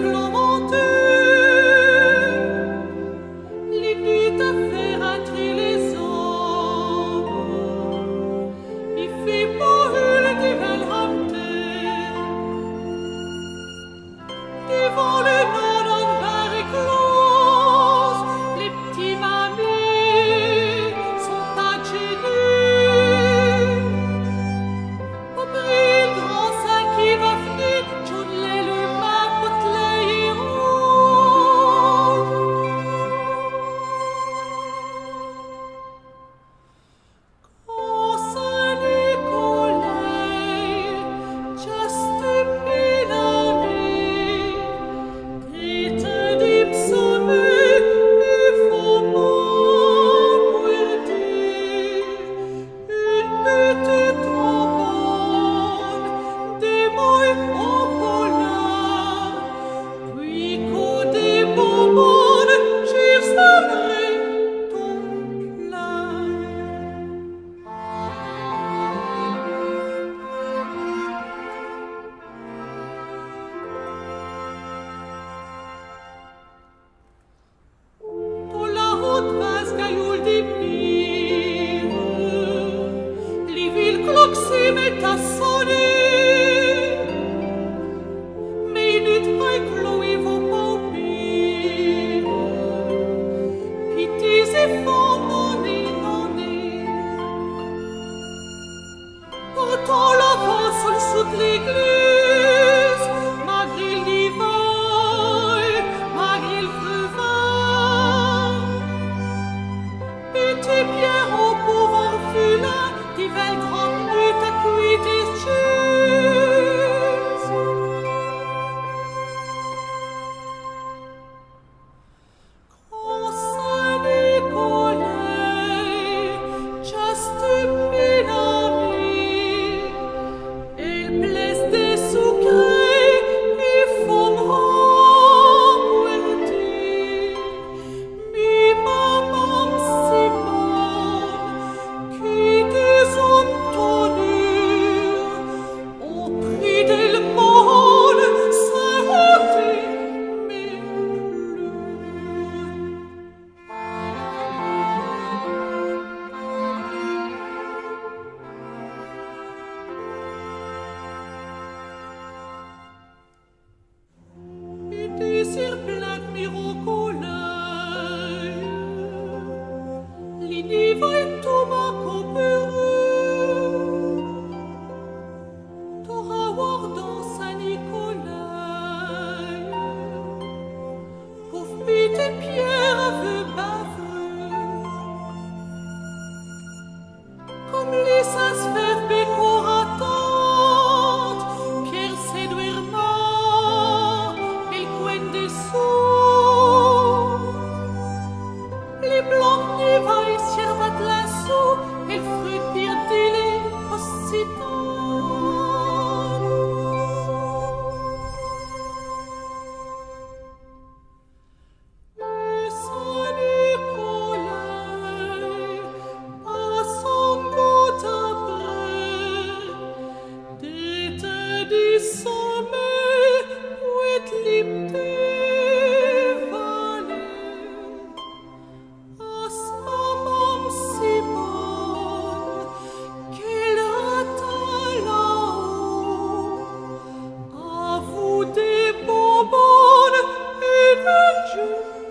réglementé. Les nuits à faire entrer les hommes, il fait pas une dévalramté. Devant le nom d'un bar éclose, les petits mamies sont agenus. Au bril grand sein qui va venir, John les le mapote les héros. Quand Saint-Nicolas, just a pinami, Grete dem sommet, et froment pointé, une petite trombone, des mots en polard, puis qu'au des bonbonnes, j'y serai ton plat. Dans la haute vase gaioule des pires, les villes cloques se mettent à sonner. Minute by Chloé vos paupières, pitiés et fonds non. Pourtant l'avance au dessous de l'église, malgré l'hiver, malgré le veuvin. Petit Pierre au pauvre filin, qui veulent grande lutte à cuire des chaises. Quand Saint-Nicolas, just a pinami, elle blesse des sucrés et fondront pointés. Mi maman Simone, qui des hommes tonnus, au prix del monde, s'inventait, mais plus. Et désir plein de mirocolais, l'iniva et Thomas Coppereux, t'auras voir dans Saint-Nicolas, pauvre petit Pierre aveu baveux, comme les sas fèves bécoratantes, Pierre séduirement, elle coine des sous. Les blancs n'y vaillent, servent de l'assaut, elle fruit bien délai, aussitôt. Mais Saint-Nicolas, passant goutte après, d'été du sommet, où est l'hymne vallée, à sa maman Simone, qu'elle atteint là-haut, à vous des bonbonnes et de jus.